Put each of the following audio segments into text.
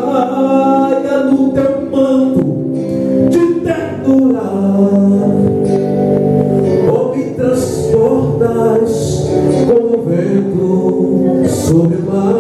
caia no teu manto de ternura, ou me transportas como vento sobre o mar.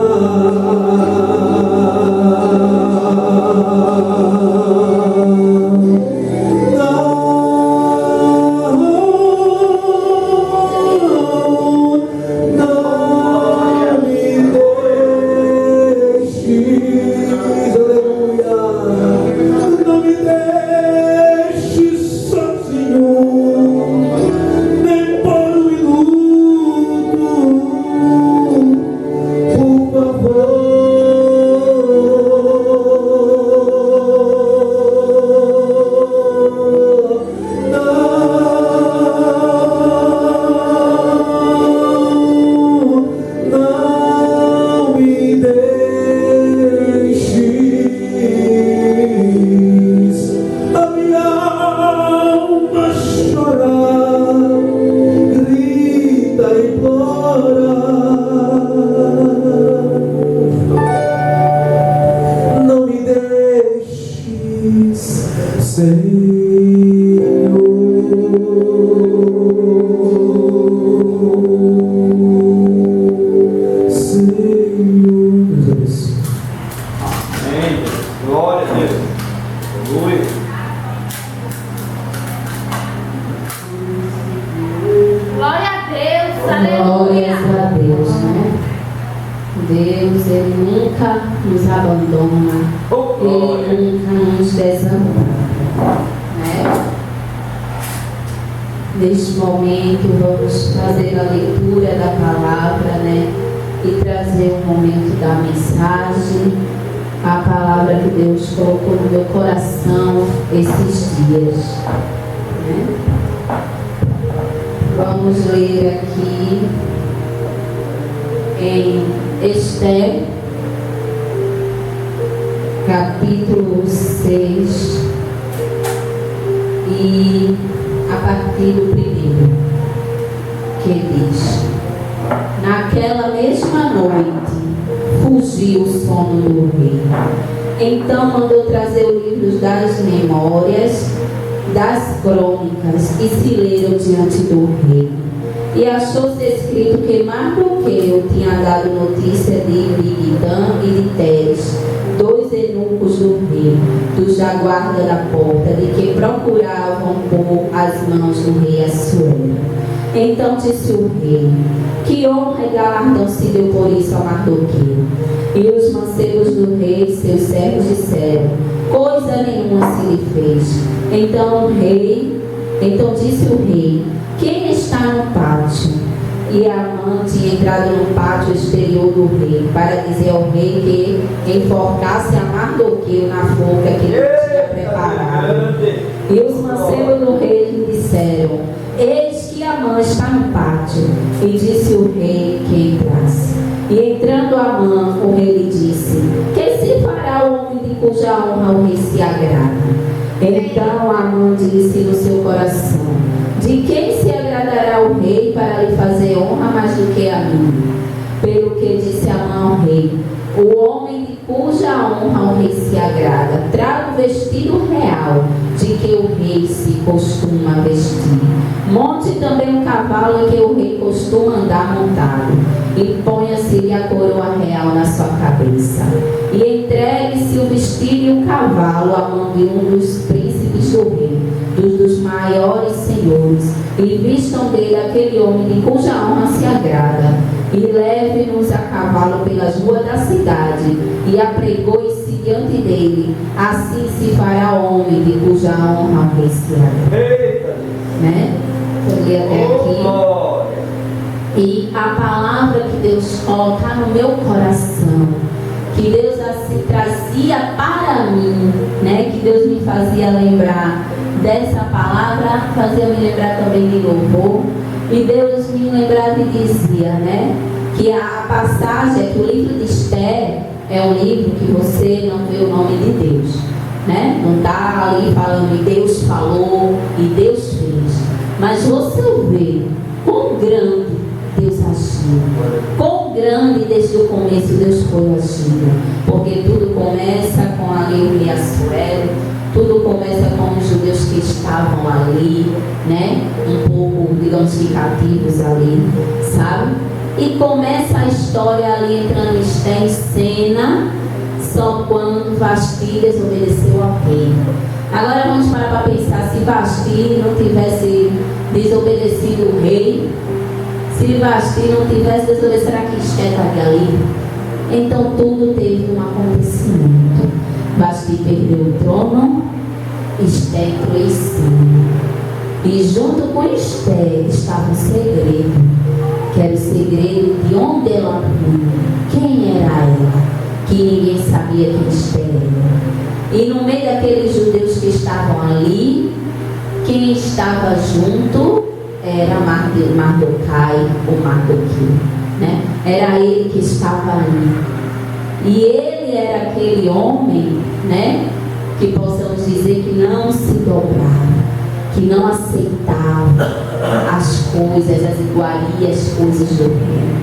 Neste momento vamos fazer a leitura da palavra, e trazer o momento da mensagem, a palavra que Deus colocou no meu coração esses dias, Vamos ler aqui em Esther, capítulo 6, e a partir do primeiro, que diz: naquela mesma noite fugiu o sono do rei. Então mandou trazer os livros das memórias, das crônicas, e se leram diante do rei. E achou-se escrito que Mardoqueu tinha dado notícia de Bigtã e de Teres, dois eunucos do rei, dos da guarda da porta, de que procuravam pôr as mãos do rei Assuero. Então disse o rei: que honra e galardão se deu por isso a Mardoqueu? E os mancebos do rei, seus servos, disseram: coisa nenhuma se lhe fez. Então disse o rei: quem está no pátio? E Amã tinha entrado no pátio exterior do rei, para dizer ao rei que enforcasse a Mardoqueu na forca que ele tinha preparado. E os mancebos do rei lhe disseram: eis que Amã está no pátio. E disse o rei que entrasse. E entrando Amã, o rei lhe disse: que se fará o homem de cuja honra o rei se agrada? Então Amã disse no seu coração: de quem se agradará o rei para lhe fazer honra mais do que a mim? Pelo que disse Amã ao rei: o homem de cuja honra o rei se agrada, traga o vestido real de que o rei se costuma vestir. Monte também o cavalo em que o rei costuma andar montado, e ponha-se-lhe a coroa real na sua cabeça. E entregue-se o vestido e o cavalo à mão de um dos príncipes do rei, dos maiores senhores, e vistam dele aquele homem de cuja honra se agrada, e leve-nos a cavalo pelas ruas da cidade, e apregoe-se diante dele. Assim se fará o homem de cuja honra o rei se agrada. Eu li até aqui. E a palavra que Deus coloca no meu coração, que Deus assim trazia para mim, que Deus me fazia lembrar dessa palavra, fazia me lembrar também de louvor. E Deus me lembrava e dizia, que a passagem é que o livro de Esther é um livro que você não vê o nome de Deus, não está ali falando e Deus falou e Deus fez, mas você vê quão grande Deus agiu, quão quão grande desde o começo Deus foi agindo. Porque tudo começa com ali o rei Assuero, tudo começa com os judeus que estavam ali, né? Um pouco, digamos que cativos ali, sabe? E começa a história ali entrando em cena, só quando Vasti desobedeceu ao rei. Agora vamos parar para pensar, se Vasti não tivesse desobedecido o rei, se Vasti não tivesse desobedecido, será que Esté estaria ali? Então tudo teve um acontecimento. Vasti perdeu o trono, Esté entrou em cena. E junto com Esté estava um segredo, que era o segredo de onde ela vinha, quem era ela, que ninguém sabia quem Esté era. E no meio daqueles judeus que estavam ali, quem estava junto era Mardokai, ou Mardoqueu, né? Era ele que estava ali. E ele era aquele homem, né? Que possamos dizer que não se dobrava, que não aceitava as coisas, as iguarias, as coisas do reino,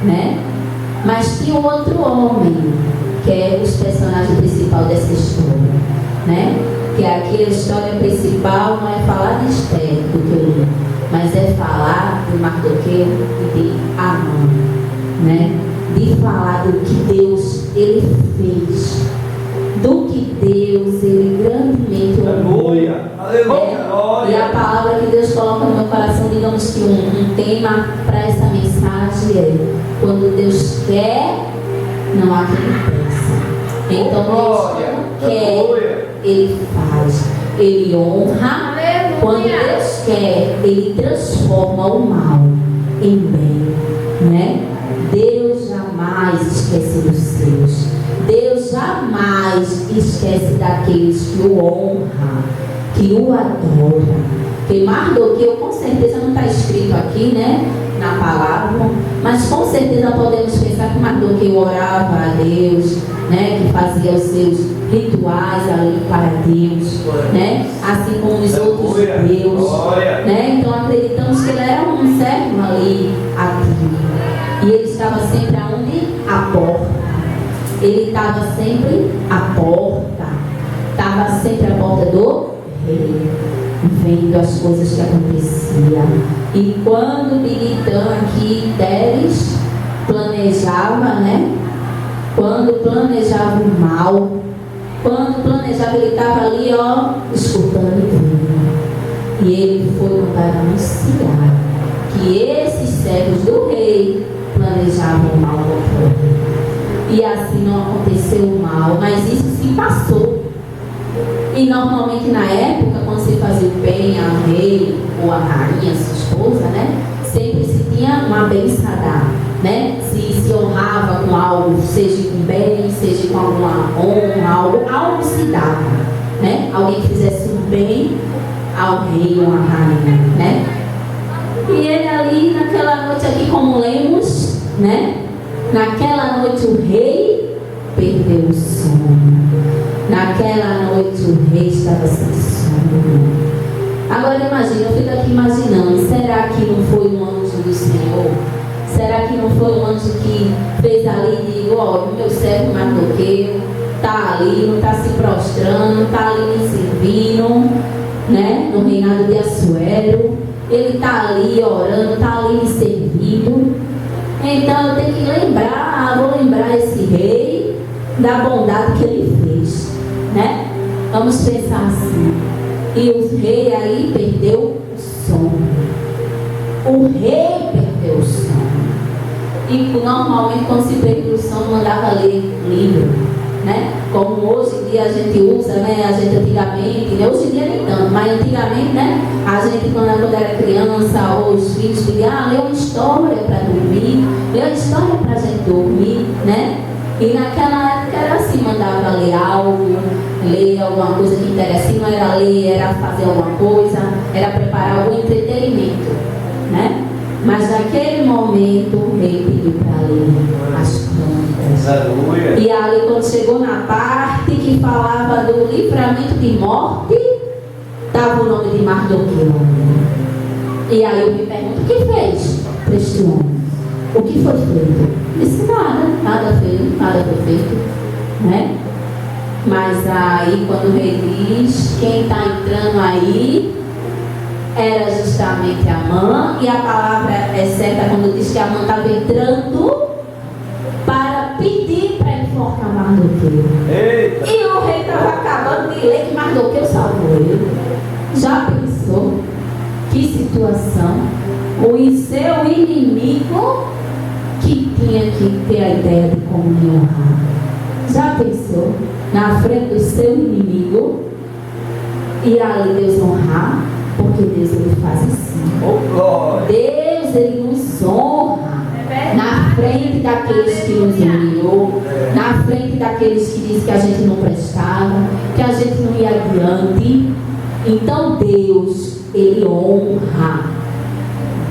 né? Mas tinha um outro homem, que é o personagem principal dessa história, né? Que aqui a história principal não é falar de Esté, do que eu li, mas é falar de Mardoqueu e de Amã, né? De falar do que Deus ele fez, do que Deus ele grandemente honrou. Aleluia, aleluia, glória. E a palavra que Deus coloca no meu coração, digamos que um tema para essa mensagem é: quando Deus quer, não há quem impeça. Então Deus quer, ele faz, ele honra. Aleluia. Quando Deus quer, ele transforma o mal em bem, né? Deus jamais esquece dos seus. Deus jamais esquece daqueles que o honram, que o adoram. Porque Mardoqueu, com certeza não está escrito aqui, né, na palavra, mas com certeza podemos pensar que Mardoqueu orava a Deus, né, que fazia os seus rituais ali para Deus, né, assim como os outros judeus, né. Então acreditamos que ele era um servo ali ativo. E ele estava sempre aonde? À porta. Ele estava sempre à porta. Estava sempre à porta do rei, vendo as coisas que aconteciam. E quando Bigitã aqui, Teres, planejava, né? Quando planejava o mal, quando planejava, ele estava ali, ó, escutando e vendo. E ele foi mandar anunciar que esses servos do rei planejavam o mal contra o rei. E assim não aconteceu o mal, mas isso se passou. E normalmente na época, quando se fazia o bem ao rei ou à rainha, sua esposa, né? Sempre se tinha uma bênção a dar, né? Se honrava com algo, seja com bem, seja com alguma honra, algo se dava, né? Alguém que fizesse um bem ao rei ou à rainha, né? E ele ali, naquela noite aqui, como lemos, né? Naquela noite o rei perdeu o sono. Naquela noite o rei estava sem sono. Agora imagina, eu fico aqui imaginando, será que não foi um anjo do Senhor? Será que não foi um anjo que fez ali e digo, ó, o meu servo Mardoqueu está ali, não está se prostrando, está ali me servindo, né? No reinado de Assuero. Ele está ali orando, está ali me servindo. Então eu tenho que lembrar, vou lembrar esse rei da bondade que ele fez, né? Vamos pensar assim. E o rei aí perdeu o sono. O rei perdeu o sono. E normalmente quando se perde o sono mandava ler livro, né? Como hoje em dia a gente usa, né? A gente antigamente, né? Hoje em dia nem tanto, mas antigamente, né? A gente quando era criança, ou os filhos pediam, lê uma história para dormir, lê uma história para a gente dormir, né? E naquela época era assim, mandava ler algo, ler alguma coisa que interessa, não era ler, era fazer alguma coisa, era preparar algum entretenimento, né? Mas naquele momento o rei pediu para ler as crônicas. E ali quando chegou na parte que falava do livramento de morte, estava o nome de Mardoqueu. E aí eu me pergunto, o que fez para este homem? O que foi feito? Disse nada foi feito, né? Mas aí quando o rei diz, quem está entrando aí era justamente Amã, e a palavra é certa quando diz que Amã estava entrando para pedir para enforcar Mardoqueu. Eita. E o rei estava acabando de ler que Mardoqueu salvou ele. Já pensou? Que situação? O seu inimigo que tinha que ter a ideia de como me honrar. Já pensou? Na frente do seu inimigo, ir ali Deus honrar, porque Deus ele faz assim. Oh, glória. Deus ele nos honra na frente daqueles que nos humilhou, na frente daqueles que dizem que a gente não prestava, que a gente não ia adiante. Então Deus ele honra.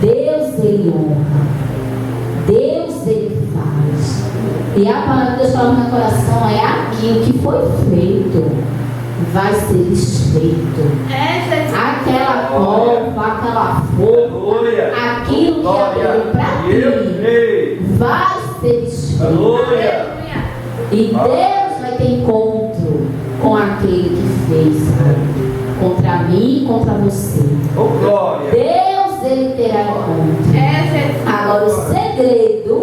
Deus ele honra. Deus ele faz. E a palavra de Deus fala no meu coração é aquilo que foi feito vai ser desfeito. Aquela cova, aquela forca, aquilo que abriu para ti vai ser desfeito. E Deus vai ter encontro com aquele que fez, sabe? Contra mim e contra você. Deus ele terá encontro. Agora o segredo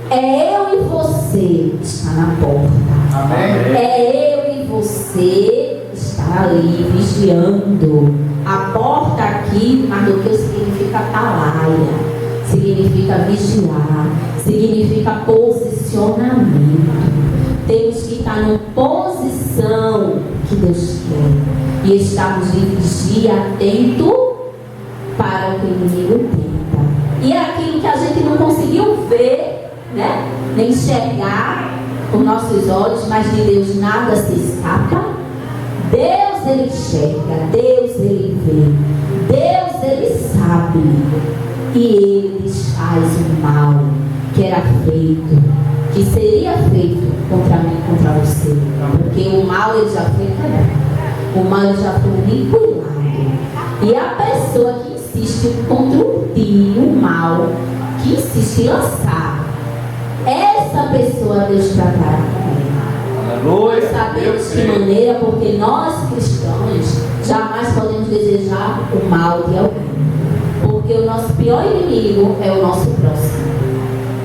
é eu e você estar na porta. Amém. É eu e você estar ali vigiando. A porta aqui, Mardoqueu, significa atalaia, significa vigiar, significa posicionamento. Temos que estar numa posição que Deus quer e estarmos de vigia atento para o que o inimigo tenta. E aquilo que a gente não conseguiu ver, né? Nem enxergar com nossos olhos, mas de Deus nada se escapa. Deus ele enxerga, Deus ele vê, Deus ele sabe, e ele desfaz o mal que era feito, que seria feito contra mim e contra você, porque o mal ele já foi quebrado, o mal ele já foi aniquilado. E a pessoa que insiste contra o mal, que insiste em lançar, essa pessoa Deus tratará com ela. Nós sabemos de que maneira, porque nós cristãos jamais podemos desejar o mal de alguém, porque o nosso pior inimigo é o nosso próximo,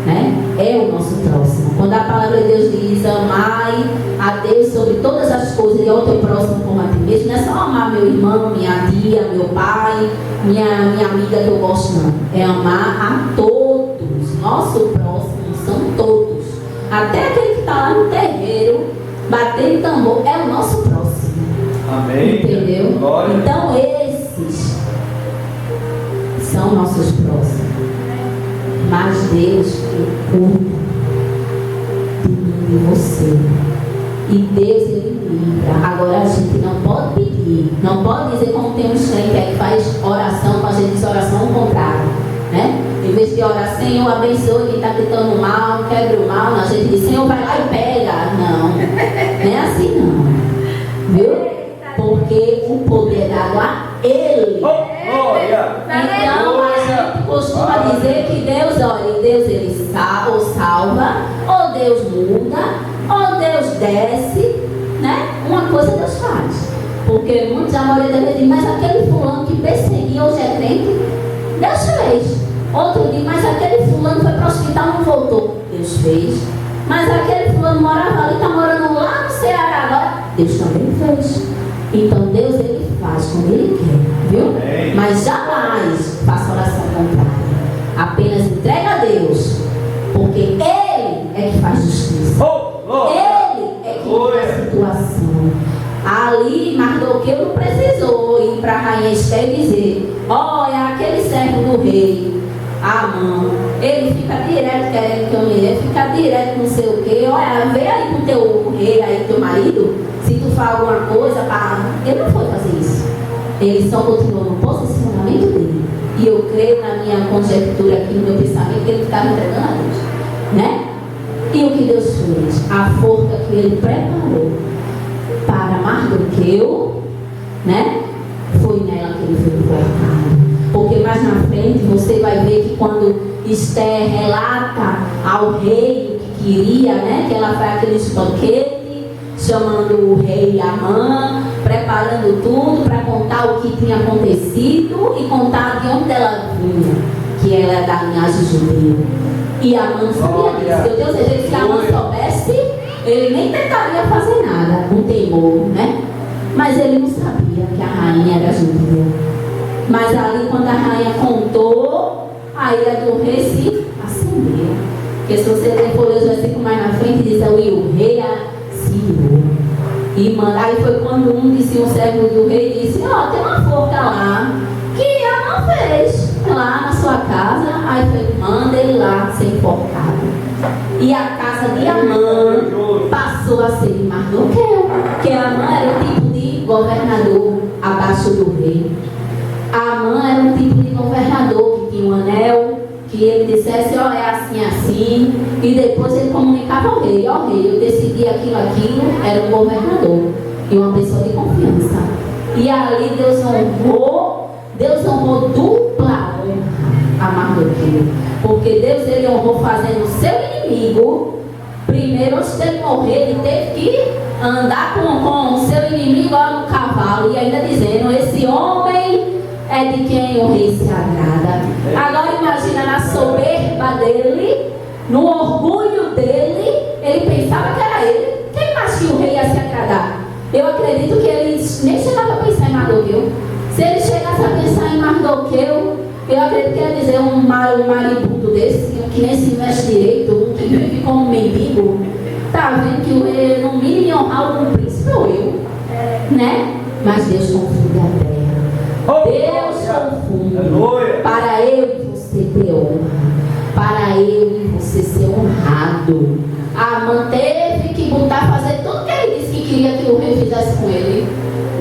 né? É o nosso próximo. Quando a palavra de Deus diz amai a Deus sobre todas as coisas e ao teu próximo como a ti mesmo, não é só amar meu irmão, minha tia, meu pai, minha amiga que eu gosto, não. É amar a todos. Nosso próximo são todos. Até aquele que está lá no terreiro batendo tambor é o nosso próximo. Amém. Entendeu? Glória. Então esses são nossos próximos. Mas Deus cuida de mim e de você. E Deus ele livra. Agora a gente não pode pedir, não pode dizer como tem um crente aí que faz oração, com a gente diz oração ao contrário, né? Em vez de orar, Senhor, abençoe quem está gritando mal, quebra o mal, a gente diz, Senhor, vai lá e pega. Não, não é assim não. Viu? Porque o poder é dado a Ele. Glória. Então a gente costuma dizer que Deus, olha, Deus ele ou salva, ou Deus muda, ou Deus desce, né? Uma coisa Deus faz. Porque muitos amores devem dizer, mas aquele fulano que perseguia hoje é crente, Deus fez. Outro dia, mas aquele fulano foi para o hospital e não voltou. Deus fez. Mas aquele fulano morava ali, está morando lá no Ceará agora. Deus também fez. Então Deus ele faz como ele quer, viu? Amém. Mas jamais faça oração contrária. Apenas entrega a Deus. Porque Ele é que faz justiça. Ele é que muda a situação. Ali Mardoqueu não precisou ir para a rainha Esther e dizer, olha, aquele servo do rei, Amã, ele fica direto querendo que eu me dê, fica direto não sei o que, olha, vê aí com o teu rei aí, teu marido, se tu faz alguma coisa, ele não foi fazer isso. Ele só continuou no posicionamento dele. E eu creio na minha conjectura aqui, no meu pensamento, que ele ficava entregando a Deus, né? E o que Deus fez? A forca que ele preparou para Mardoqueu, né? Foi nela que ele foi colocado. Porque mais na frente você vai ver que quando Esther relata ao rei o que queria, né? Que ela faz aquele banquete, chamando o rei Amã, preparando tudo para contar o que tinha acontecido e contar de onde ela vinha, que ela é da linhagem judeu. E Amã sabia disso. Deus disse, se Amã soubesse, ele nem tentaria fazer nada, com temor, né? Mas ele não sabia que a rainha era judia. Mas ali, quando a rainha contou, a ira do rei se acendeu. Porque se você ler por os versículos mais na frente, diz: e o rei se irou. E aí foi quando um servo do rei disse: ó, tem uma forca lá que Amã fez lá na sua casa. Aí foi: manda ele lá ser enforcado. E a casa de Amã passou a ser de Mardoqueu, porque Amã era um tipo de governador abaixo do rei. Amã era um tipo de governador que tinha um anel, que ele dissesse: ó, é assim, assim, e depois ele comunicava ao rei: ó, rei, eu decidi aquilo, era um governador e uma pessoa de confiança. E ali Deus honrou dupla honra a Mardoqueu, porque Deus ele honrou fazendo o seu inimigo, primeiro antes dele morrer, ele teve que andar com o seu inimigo lá no cavalo, e ainda dizendo: esse homem é de quem o rei se agrada. Agora imagina, na soberba dele, no orgulho dele, ele pensava que era ele. Quem mais que o rei ia se agradar? Eu acredito que ele nem chegava a pensar em Mardoqueu. Se ele chegasse a pensar em Mardoqueu, eu acredito que ia dizer um maribundo desse, que nem se investe direito, um que vive como mendigo. Tá vendo que o rei no mínimo ia honrar algum príncipe ou eu, né? Mas Deus confunde a terra. Deus confunde para eu e você ter honra, para eu e você ser honrado. Amã teve que fazer tudo que ele disse que queria que o rei fizesse com ele.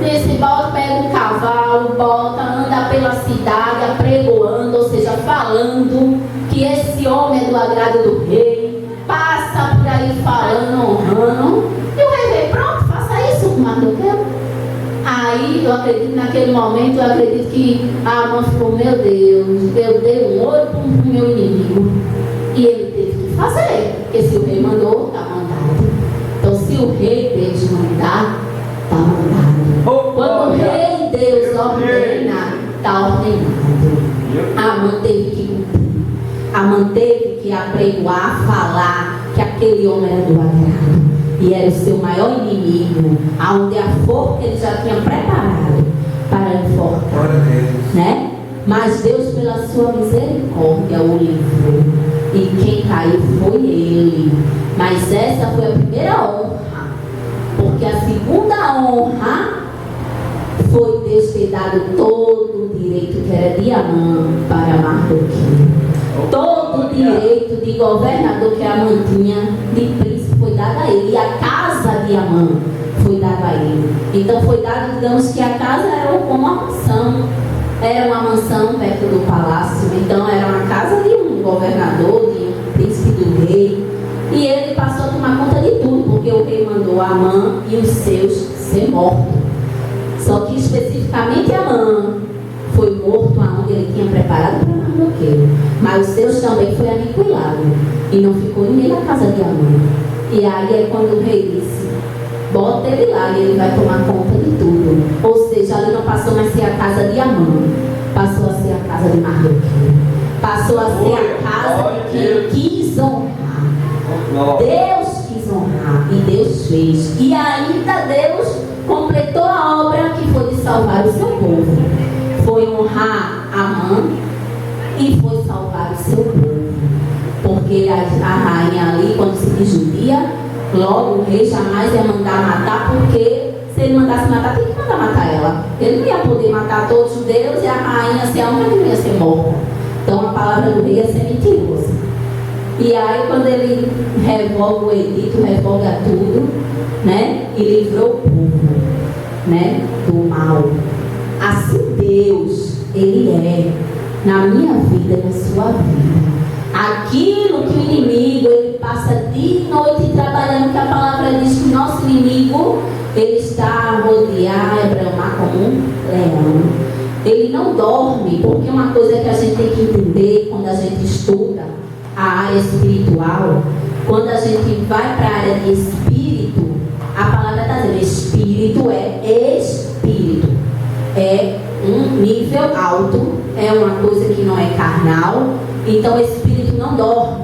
Disse: bota, pega um cavalo, anda pela cidade apregoando, ou seja, falando que esse homem é do agrado do rei. Passa por aí falando, honrando. E o rei veio: pronto, faça isso com Mardoqueu. Aí eu acredito, naquele momento, eu acredito que a Amã ficou: meu Deus, eu dei um ouro para o meu inimigo. E ele teve que fazer, porque se o rei mandou, está mandado. Então, se o rei Deus mandar, está mandado. Quando o rei Deus ordena, está ordenado. A Amã teve que cumprir. A Amã teve que apregoar, falar que aquele homem era do agrado. E era o seu maior inimigo, aonde a forca ele já tinha preparado para enforcar, né? Mas Deus, pela sua misericórdia, o livrou. E quem caiu foi ele. Mas essa foi a primeira honra, porque a segunda honra foi Deus ter dado todo o direito que era de Amã para Mardoqueu. Todo o direito de governador que Amã tinha, de príncipe, foi dado a ele. E a casa de Amã foi dada a ele. Então foi dado, digamos que a casa era como uma mansão. Era uma mansão perto do palácio. Então era uma casa de um governador, de um príncipe do rei. E ele passou a tomar conta de tudo, porque o rei mandou Amã e os seus ser mortos. Só que especificamente Amã foi morto aonde ele tinha preparado para Mardoqueu. Mas os seus também foi aniquilado. E não ficou ninguém na casa de Amã. E aí é quando o rei disse: bota ele lá e ele vai tomar conta de tudo. Ou seja, ali não passou mais a ser a casa de Amã, passou a ser a casa de Mardoqueu. Passou a ser a casa de quem quis honrar. Deus quis honrar e Deus fez. E ainda Deus completou a obra que foi de salvar o seu povo. Foi honrar Amã e foi salvar o seu povo. Porque a rainha ali, quando se diz judia, logo o rei jamais ia mandar matar, porque se ele mandasse matar, tem que mandar matar ela. Ele não ia poder matar todos os judeus e a rainha ser a única que não ia ser morta. Então a palavra do rei ia ser mentirosa. E aí quando ele revoga o edito, revoga tudo, né? E livrou o povo, né? Do mal. Assim Deus, Ele é na minha vida e na sua vida. Aquilo que o inimigo, ele passa dia e noite trabalhando, que a palavra diz que o nosso inimigo, ele está a rodear, a bramar como um leão. ele não dorme, porque uma coisa que a gente tem que entender quando a gente estuda a área espiritual, quando a gente vai para a área de espírito, a palavra está dizendo, espírito é espírito, é um nível alto, é uma coisa que não é carnal, então o espírito não dorme.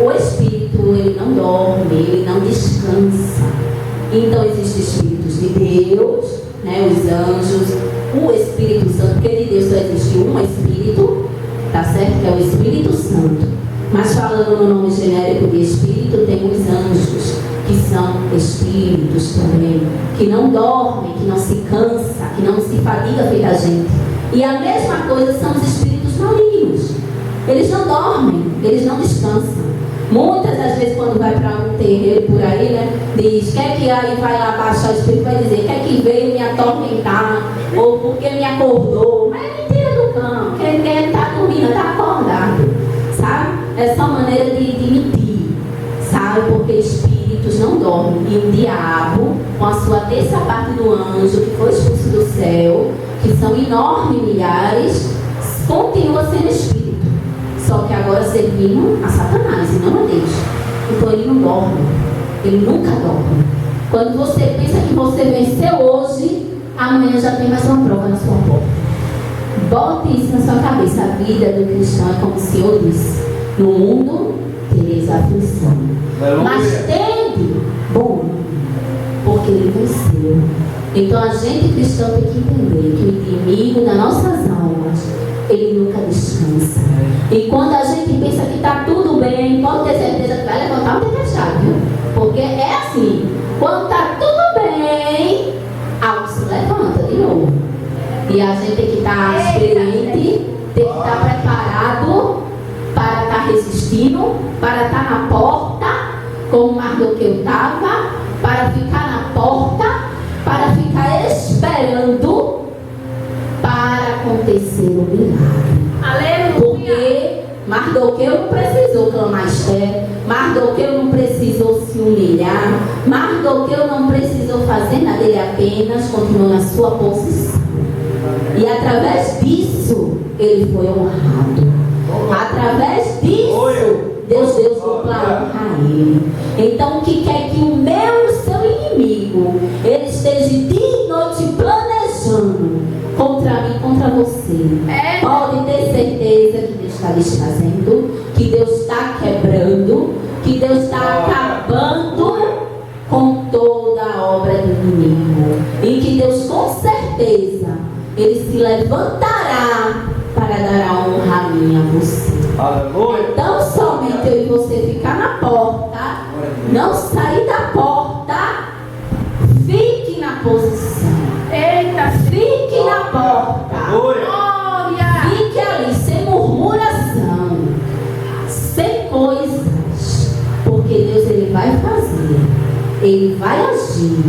O espírito, ele não dorme, ele não descansa. Então existem espíritos de Deus, né, os anjos, o Espírito Santo, porque de Deus só existe um espírito, tá certo? Que é o Espírito Santo. Mas falando no nome genérico de espírito, tem os anjos, que são espíritos também, que não dormem, que não se cansa, que não se fadiga feita a gente. E a mesma coisa são os espíritos malignos. Eles não dormem, eles não descansam. Muitas das vezes quando vai para um terreiro por aí, né, diz, quer que aí vai lá baixar o espírito, vai dizer, quer que veio me atormentar, ou porque me acordou, mas é mentira do cão, quem está dormindo, está acordado, sabe? É só maneira de mentir, sabe? Porque espíritos não dormem, e o diabo, com a sua terça parte do anjo, que foi expulso do céu, que são enormes milhares, continua sendo espírito. Só que agora servindo a Satanás e não a Deus. Então ele não dorme. Ele nunca dorme. Quando você pensa que você venceu hoje, amanhã já tem mais uma prova na sua porta. Bote isso na sua cabeça. A vida do cristão é como o Senhor disse: no mundo tereis aflição. Mas tende bom, porque ele venceu. Então a gente cristão tem que entender que o inimigo das nossas almas, ele nunca descansa. E quando a gente pensa que está tudo bem, pode ter certeza que vai levantar o tempestade, viu? Porque é assim, quando está tudo bem, algo se levanta de novo. E a gente tem que estar experiente, tem que estar preparado para estar resistindo, para estar na porta, como Mardoqueu estava, para ficar na porta, para ficar esperando para acontecer o milagre. Aleluia. Porque Mardoqueu não precisou clamar Esther, Mardoqueu não precisou se humilhar, Mardoqueu não precisou fazer nada, ele apenas continuou na sua posição. E através disso, ele foi honrado. Através disso, Deus deu dupla honra a ele. Então, o que quer que o meu e o seu inimigo, ele esteja dia e noite planejando contra mim, contra você, pode ter certeza que Deus está desfazendo, que Deus está quebrando, que Deus está acabando com toda a obra do inimigo. E que Deus, com certeza, ele se levantará para dar a honra a mim e a você. Aleluia. Então somente eu e você ficar na porta, não sair da porta, fique na posição. Eita, Fique na porta. glória! Fique ali, sem murmuração, sem coisas, porque Deus ele vai fazer, ele vai agir,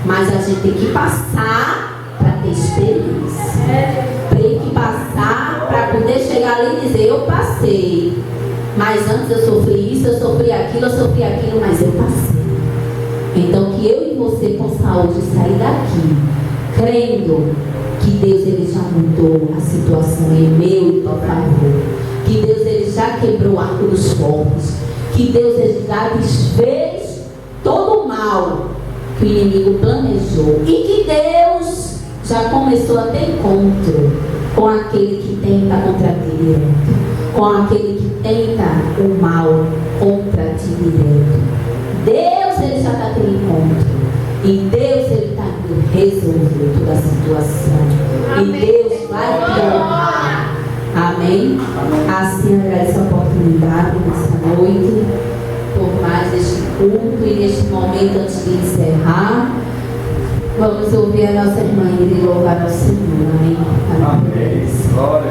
mas a gente tem que passar para ter experiência. Tem que passar para poder chegar ali e dizer: eu passei, mas antes eu sofri isso, eu sofri aquilo, mas eu passei. Então que eu e você possa hoje sair daqui crendo que Deus ele já mudou a situação em meu e teu favor, que Deus ele já quebrou o arco dos fortes, que Deus ele já desfez todo o mal que o inimigo planejou, e que Deus já começou a ter encontro com aquele que tenta contra ti direto, com aquele que tenta o mal contra ti direto. Deus ele já está tendo encontro, e Deus ele está indo resolver toda a situação. Amém. E Deus vai te honrar. Amém? Assim agradeço a oportunidade nessa noite, por mais este culto e neste momento antes de encerrar. Vamos ouvir a nossa irmã e louvar ao Senhor. Amém? Amém. Glória.